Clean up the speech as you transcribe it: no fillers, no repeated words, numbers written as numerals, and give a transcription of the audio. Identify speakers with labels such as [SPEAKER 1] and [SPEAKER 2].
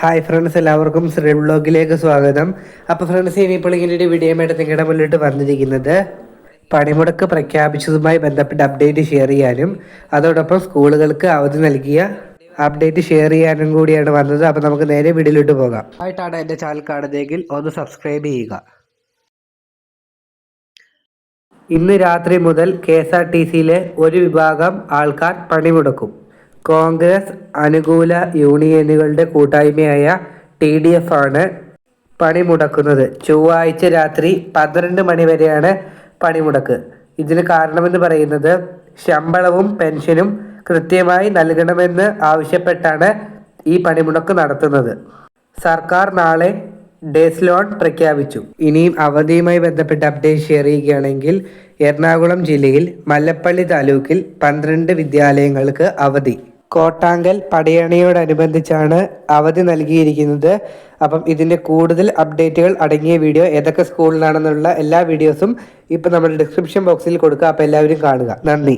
[SPEAKER 1] Hi friends, എല്ലാവർക്കും ശ്രീ വ്ളോഗിലേക്ക് സ്വാഗതം. അപ്പോൾ ഫ്രണ്ട്സ്, ഇനിയിപ്പോൾ ഇങ്ങനെ ഒരു വീഡിയോയുമായിട്ട് നിങ്ങളുടെ മുന്നിലോട്ട് വന്നിരിക്കുന്നത് പണിമുടക്ക് പ്രഖ്യാപിച്ചതുമായി ബന്ധപ്പെട്ട് അപ്ഡേറ്റ് ഷെയർ ചെയ്യാനും അതോടൊപ്പം സ്കൂളുകൾക്ക് അവധി നൽകിയ അപ്ഡേറ്റ് ഷെയർ ചെയ്യാനും കൂടിയാണ് വന്നത്. അപ്പോൾ നമുക്ക് നേരെ വീഡിയോയിലോട്ട് പോകാം. ആയിട്ടാണ് എൻ്റെ ചാനൽ കാണുന്നതെങ്കിൽ ഒന്ന് സബ്സ്ക്രൈബ് ചെയ്യുക. ഇന്ന് രാത്രി മുതൽ KSRTCയിലെ ഒരു വിഭാഗം ആൾക്കാർ പണിമുടക്കും. കോൺഗ്രസ് അനുകൂല യൂണിയനുകളുടെ കൂട്ടായ്മയായ TDF ആണ് പണിമുടക്കുന്നത്. ചൊവ്വാഴ്ച രാത്രി 12 മണി വരെയാണ് പണിമുടക്ക്. ഇതിന് കാരണമെന്ന് പറയുന്നത് ശമ്പളവും പെൻഷനും കൃത്യമായി നൽകണമെന്ന് ആവശ്യപ്പെട്ടാണ് ഈ പണിമുടക്ക് നടത്തുന്നത്. സർക്കാർ നാളെ ഡേസ് ലോൺ പ്രഖ്യാപിച്ചു. ഇനിയും അവധിയുമായി ബന്ധപ്പെട്ട് അപ്ഡേറ്റ് ഷെയർ ചെയ്യുകയാണെങ്കിൽ എറണാകുളം ജില്ലയിൽ മല്ലപ്പള്ളി താലൂക്കിൽ 12 വിദ്യാലയങ്ങൾക്ക് അവധി. കോട്ടാങ്കൽ പടയണിയോടനുബന്ധിച്ചാണ് അവധി നൽകിയിരിക്കുന്നത്. അപ്പം ഇതിൻ്റെ കൂടുതൽ അപ്ഡേറ്റുകൾ അടങ്ങിയ വീഡിയോ ഏതൊക്കെ സ്കൂളിലാണെന്നുള്ള എല്ലാ വീഡിയോസും ഇപ്പം നമ്മുടെ ഡിസ്ക്രിപ്ഷൻ ബോക്സിൽ കൊടുക്കുക. അപ്പോൾ എല്ലാവരും കാണുക. നന്ദി.